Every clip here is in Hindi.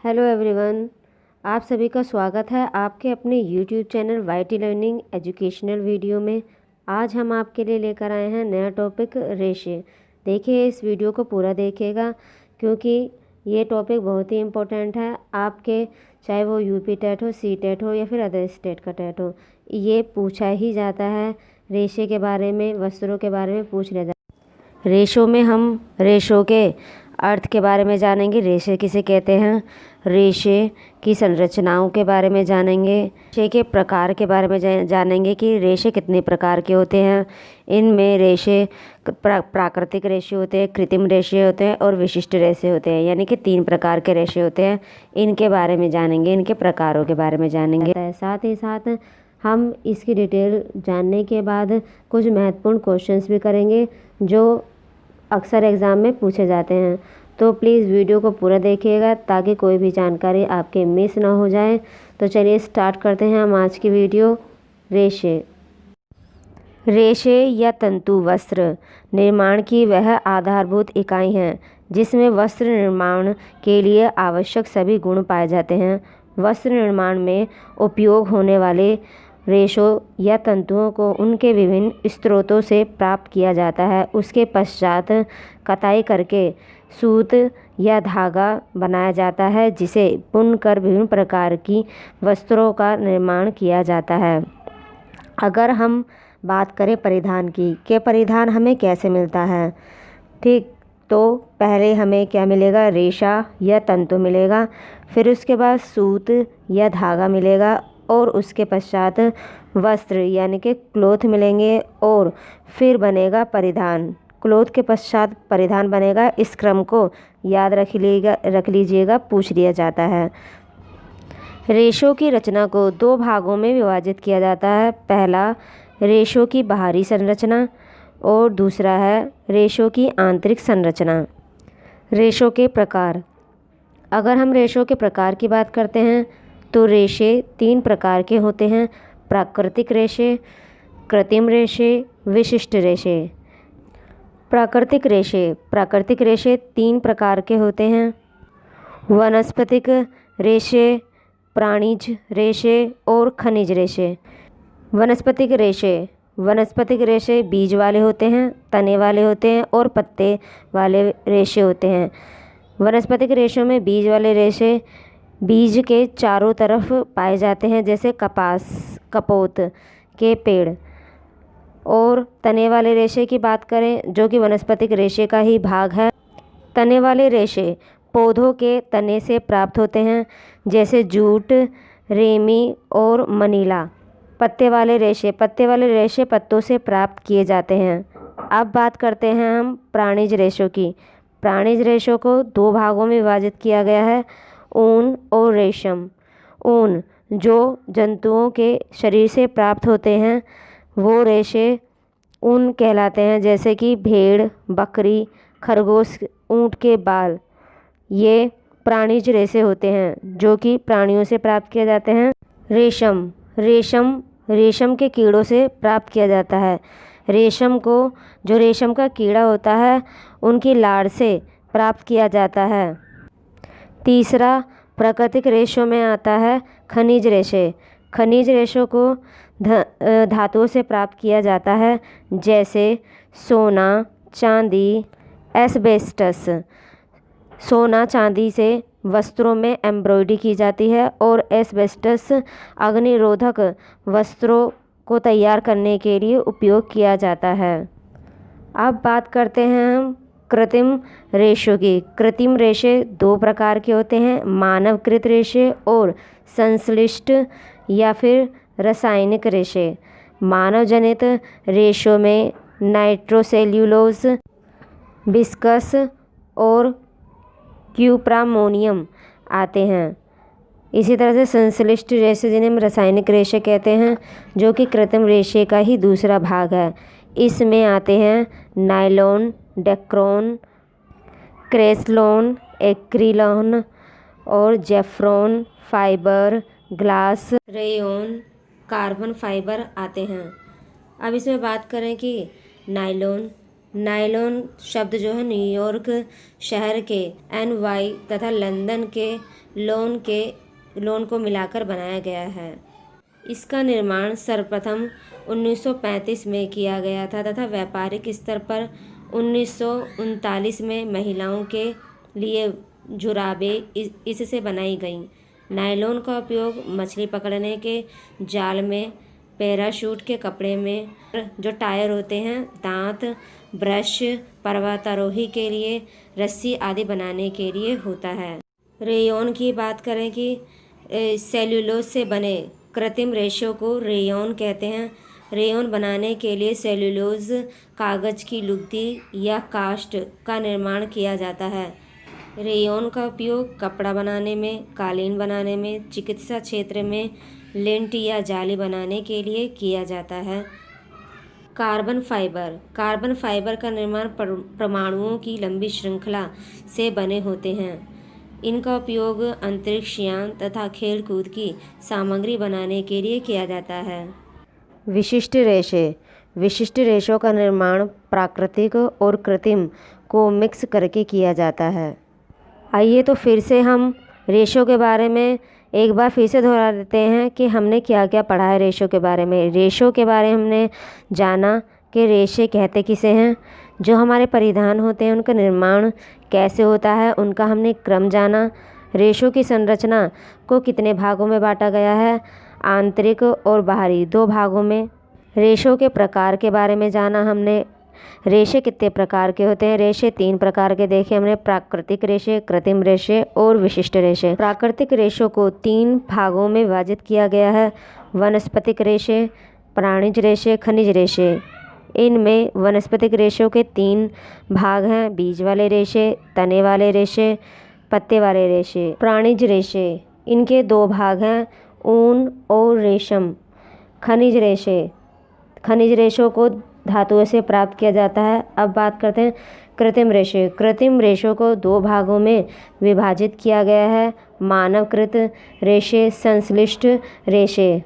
हेलो एवरीवन, आप सभी का स्वागत है आपके अपने YouTube channel YT learning educational video में। आज हम आपके लिए लेकर आए हैं नया टॉपिक रेशे। देखिए, इस वीडियो को पूरा देखिएगा क्योंकि ये टॉपिक बहुत ही इम्पोर्टेंट है आपके, चाहे वो यूपी टेट हो, सी टेट हो या फिर अदर स्टेट का टेट हो। ये पूछा ही जाता है, रेशे के बारे में, वस्त्रों के बारे में पूछ लिया जाता है। रेशों में हम रेशों के अर्थ के बारे में जानेंगे, रेशे किसे कहते हैं, रेशे की संरचनाओं के बारे में जानेंगे, रेशे के प्रकार के बारे में जानेंगे कि रेशे कितने प्रकार के होते हैं। इनमें रेशे प्राकृतिक रेशे होते हैं, कृत्रिम रेशे होते हैं और विशिष्ट रेशे होते हैं, यानी कि 3 प्रकार के रेशे होते हैं। इनके बारे में जानेंगे, इनके प्रकारों के बारे में जानेंगे। साथ ही साथ हम इसकी डिटेल जानने के बाद कुछ महत्वपूर्ण क्वेश्चंस भी करेंगे जो अक्सर एग्ज़ाम में पूछे जाते हैं। तो प्लीज़ वीडियो को पूरा देखिएगा ताकि कोई भी जानकारी आपके मिस ना हो जाए। तो चलिए स्टार्ट करते हैं हम आज की वीडियो। रेशे या तंतु वस्त्र निर्माण की वह आधारभूत इकाई हैं जिसमें वस्त्र निर्माण के लिए आवश्यक सभी गुण पाए जाते हैं। वस्त्र निर्माण में उपयोग होने वाले रेशों या तंतुओं को उनके विभिन्न स्रोतों से प्राप्त किया जाता है। उसके पश्चात कताई करके सूत या धागा बनाया जाता है जिसे बुनकर विभिन्न प्रकार की वस्त्रों का निर्माण किया जाता है। अगर हम बात करें परिधान की, कि परिधान हमें कैसे मिलता है, ठीक, तो पहले हमें क्या मिलेगा, रेशा या तंतु मिलेगा, फिर उसके बाद सूत या धागा मिलेगा और उसके पश्चात वस्त्र यानी कि क्लोथ मिलेंगे और फिर बनेगा परिधान। क्लोथ के पश्चात परिधान बनेगा। इस क्रम को याद रख लीजिएगा, पूछ लिया जाता है। रेशों की रचना को 2 भागों में विभाजित किया जाता है। पहला रेशों की बाहरी संरचना और दूसरा है रेशों की आंतरिक संरचना। रेशों के प्रकार, अगर हम रेशों के प्रकार की बात करते हैं तो रेशे 3 प्रकार के होते हैं, प्राकृतिक रेशे, कृत्रिम रेशे, विशिष्ट रेशे। प्राकृतिक रेशे 3 प्रकार के होते हैं, वनस्पतिक रेशे, प्राणिज रेशे और खनिज रेशे। वनस्पतिक रेशे बीज वाले होते हैं, तने वाले होते हैं और पत्ते वाले रेशे होते हैं। वनस्पतिक रेशों में बीज वाले रेशे बीज के चारों तरफ पाए जाते हैं, जैसे कपास, कपोत के पेड़। और तने वाले रेशे की बात करें जो कि वनस्पतिक रेशे का ही भाग है। तने वाले रेशे पौधों के तने से प्राप्त होते हैं, जैसे जूट, रेमी और मनीला। पत्ते वाले रेशे पत्तों से प्राप्त किए जाते हैं। अब बात करते हैं हम प्राणिज रेशों की। प्राणिज रेशों को 2 भागों में विभाजित किया गया है, ऊन और रेशम। ऊन जो जंतुओं के शरीर से प्राप्त होते हैं वो रेशे ऊन कहलाते हैं, जैसे कि भेड़, बकरी, खरगोश, ऊँट के बाल। ये प्राणिज रेशे होते हैं जो कि प्राणियों से प्राप्त किए जाते हैं। रेशम के कीड़ों से प्राप्त किया जाता है। रेशम का कीड़ा होता है उनकी लार से प्राप्त किया जाता है। तीसरा प्राकृतिक रेशों में आता है खनिज रेशों को धातुओं से प्राप्त किया जाता है, जैसे सोना, चांदी, एस्बेस्टस। सोना चांदी से वस्त्रों में एम्ब्रॉयडरी की जाती है और एस्बेस्टस अग्निरोधक वस्त्रों को तैयार करने के लिए उपयोग किया जाता है। अब बात करते हैं हम कृत्रिम रेशों की। कृत्रिम रेशे 2 प्रकार के होते हैं, मानवकृत रेशे और संश्लिष्ट या फिर रासायनिक रेशे। मानव जनित रेशों में नाइट्रोसेल्यूलोज, विस्कस और क्यूप्रामोनियम आते हैं। इसी तरह से संश्लिष्ट रेशे, जिन्हें हम रासायनिक रेशे कहते हैं, जो कि कृत्रिम रेशे का ही दूसरा भाग है। इसमें आते हैं नायलॉन, डेक्रोन, क्रेस्लोन, एक्रिलोन और Zefran fibre, glass, rayon, carbon fibre आते हैं। अब इसमें बात करें कि नायलॉन नायलॉन शब्द जो है न्यूयॉर्क शहर के NY तथा लंदन के लोन को मिलाकर बनाया गया है। इसका निर्माण सर्वप्रथम 1935 में किया गया था तथा व्यापारिक स्तर पर 1939 में महिलाओं के लिए जुराबें इससे बनाई गईं। नायलॉन का उपयोग मछली पकड़ने के जाल में, पैराशूट के कपड़े में, जो टायर होते हैं, दांत ब्रश, पर्वतारोही के लिए रस्सी आदि बनाने के लिए होता है। रेयॉन की बात करें कि सेल्यूलोज से बने कृत्रिम रेशों को रेयॉन कहते हैं। रेयॉन बनाने के लिए सेल्यूलोज कागज़ की लुगदी या कास्ट का निर्माण किया जाता है। रेयॉन का उपयोग कपड़ा बनाने में, कालीन बनाने में, चिकित्सा क्षेत्र में लिंट या जाली बनाने के लिए किया जाता है। कार्बन फाइबर का निर्माण परमाणुओं की लंबी श्रृंखला से बने होते हैं। इनका उपयोग अंतरिक्ष यान तथा खेल कूद की सामग्री बनाने के लिए किया जाता है। विशिष्ट रेशों का निर्माण प्राकृतिक और कृत्रिम को मिक्स करके किया जाता है। आइए तो फिर से हम रेशों के बारे में एक बार फिर से दोहरा देते हैं कि हमने क्या क्या पढ़ा है रेशों के बारे में। रेशों के बारे में हमने जाना कि रेशे कहते किसे हैं, जो हमारे परिधान होते हैं उनका निर्माण कैसे होता है, उनका हमने क्रम जाना। रेशों की संरचना को कितने भागों में बांटा गया है, आंतरिक और बाहरी 2 भागों में। रेशों के प्रकार के बारे में जाना हमने। रेशे कितने प्रकार के होते हैं, रेशे 3 प्रकार के देखे हमने, प्राकृतिक रेशे, कृत्रिम रेशे और विशिष्ट रेशे। प्राकृतिक रेशों को 3 भागों में विभाजित किया गया है, वनस्पतिक रेशे, प्राणिज रेशे, खनिज रेशे। इनमें वनस्पतिक रेशों के 3 भाग हैं, बीज वाले रेशे, तने वाले रेशे, पत्ते वाले रेशे। प्राणिज रेशे, इनके 2 भाग हैं, ऊन और रेशम। खनिज रेशों को धातुओं से प्राप्त किया जाता है। अब बात करते हैं कृत्रिम रेशों को 2 भागों में विभाजित किया गया है, मानवकृत रेशे, संश्लिष्ट रेशे।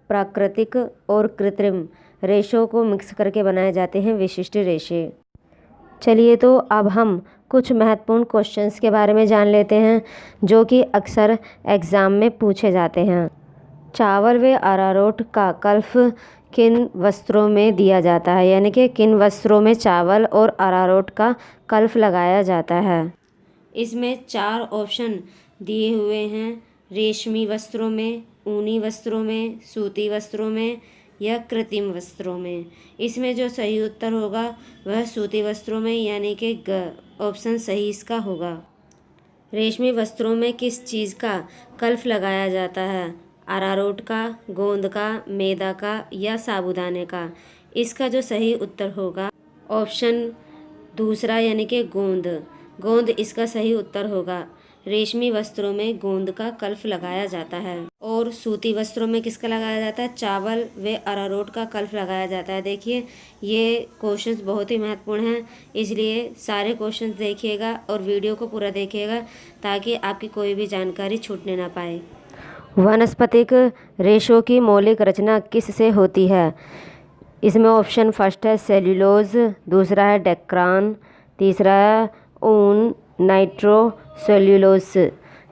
प्राकृतिक और कृत्रिम रेशों को मिक्स करके बनाए जाते हैं विशिष्ट रेशे। चलिए तो अब हम कुछ महत्वपूर्ण क्वेश्चंस के बारे में जान लेते हैं जो कि अक्सर एग्ज़ाम में पूछे जाते हैं। चावल व अरारोट का कल्फ किन वस्त्रों में दिया जाता है, यानी कि किन वस्त्रों में चावल और अरारोट का कल्फ लगाया जाता है। इसमें 4 ऑप्शन दिए हुए हैं, रेशमी वस्त्रों में, ऊनी वस्त्रों में, सूती वस्त्रों में या कृत्रिम वस्त्रों में। इसमें जो सही उत्तर होगा वह सूती वस्त्रों में, यानी कि ऑप्शन सही इसका होगा। रेशमी वस्त्रों में किस चीज़ का कल्फ लगाया जाता है, अरारोट का, गोंद का, मैदा का या साबूदाने का। इसका जो सही उत्तर होगा ऑप्शन दूसरा, यानी कि गोंद इसका सही उत्तर होगा। रेशमी वस्त्रों में गोंद का कल्फ लगाया जाता है। और सूती वस्त्रों में किसका लगाया जाता है, चावल व अरारोट का कल्फ लगाया जाता है। देखिए ये क्वेश्चंस बहुत ही महत्वपूर्ण हैं, इसलिए सारे क्वेश्चंस देखिएगा और वीडियो को पूरा देखिएगा ताकि आपकी कोई भी जानकारी छूटने ना पाए। वनस्पतिक रेशों की मौलिक रचना किस से होती है। इसमें ऑप्शन फर्स्ट है सेल्यूलोज, दूसरा है डेक्रान, तीसरा है ऊन, नाइट्रोसेल्यूलोज।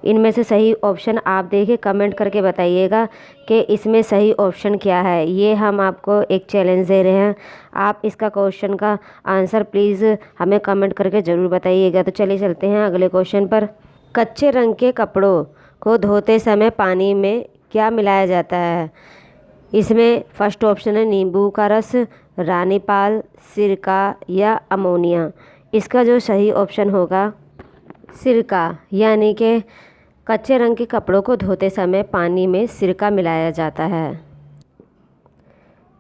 इनमें से सही ऑप्शन आप देखिए, कमेंट करके बताइएगा कि इसमें सही ऑप्शन क्या है। ये हम आपको एक चैलेंज दे रहे हैं, आप इसका क्वेश्चन का आंसर प्लीज़ हमें कमेंट करके ज़रूर बताइएगा। तो चलिए चलते हैं अगले क्वेश्चन पर। कच्चे रंग के कपड़ों को धोते समय पानी में क्या मिलाया जाता है। इसमें फर्स्ट ऑप्शन है नींबू का रस, रानी पाल, सिरका या अमोनिया। इसका जो सही ऑप्शन होगा सिरका, यानी कि कच्चे रंग के कपड़ों को धोते समय पानी में सिरका मिलाया जाता है।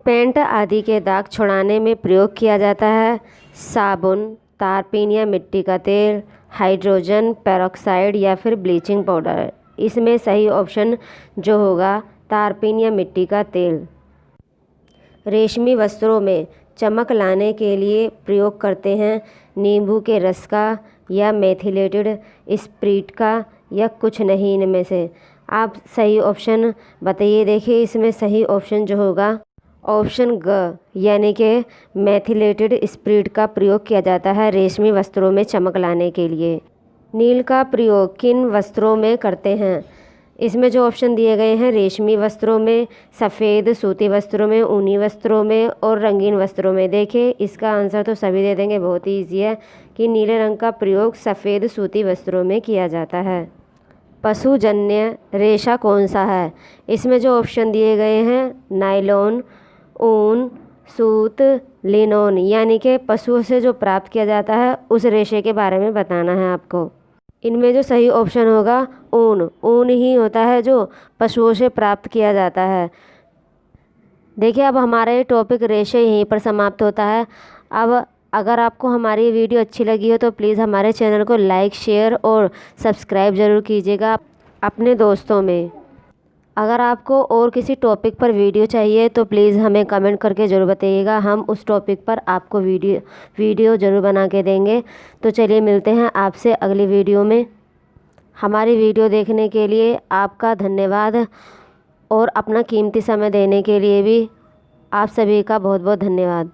पेंट आदि के दाग छुड़ाने में प्रयोग किया जाता है साबुन, तारपीन या मिट्टी का तेल, हाइड्रोजन पेरोक्साइड या फिर ब्लीचिंग पाउडर। इसमें सही ऑप्शन जो होगा तारपीन या मिट्टी का तेल। रेशमी वस्त्रों में चमक लाने के लिए प्रयोग करते हैं नींबू के रस का या मेथिलेटेड स्पिरिट का या कुछ नहीं इनमें से। आप सही ऑप्शन बताइए। देखिए इसमें सही ऑप्शन जो होगा ऑप्शन ग यानी कि मेथिलेटेड स्पिरिट का प्रयोग किया जाता है रेशमी वस्त्रों में चमक लाने के लिए। नील का प्रयोग किन वस्त्रों में करते हैं? इसमें जो ऑप्शन दिए गए हैं रेशमी वस्त्रों में, सफ़ेद सूती वस्त्रों में, ऊनी वस्त्रों में और रंगीन वस्त्रों में। देखिए इसका आंसर तो सभी दे देंगे, बहुत ही ईजी है कि नीले रंग का प्रयोग सफ़ेद सूती वस्त्रों में किया जाता है। पशुजन्य रेशा कौन सा है? इसमें जो ऑप्शन दिए गए हैं नायलॉन, ऊन, सूत, लिनोन, यानी कि पशुओं से जो प्राप्त किया जाता है उस रेशे के बारे में बताना है आपको। इनमें जो सही ऑप्शन होगा ऊन, ऊन ही होता है जो पशुओं से प्राप्त किया जाता है। देखिए अब हमारा ये टॉपिक रेशे यहीं पर समाप्त होता है। अब अगर आपको हमारी वीडियो अच्छी लगी हो तो प्लीज़ हमारे चैनल को लाइक, शेयर और सब्सक्राइब ज़रूर कीजिएगा अपने दोस्तों में। अगर आपको और किसी टॉपिक पर वीडियो चाहिए तो प्लीज़ हमें कमेंट करके ज़रूर बताइएगा, हम उस टॉपिक पर आपको वीडियो ज़रूर बना के देंगे। तो चलिए मिलते हैं आपसे अगली वीडियो में। हमारी वीडियो देखने के लिए आपका धन्यवाद और अपना कीमती समय देने के लिए भी आप सभी का बहुत बहुत धन्यवाद।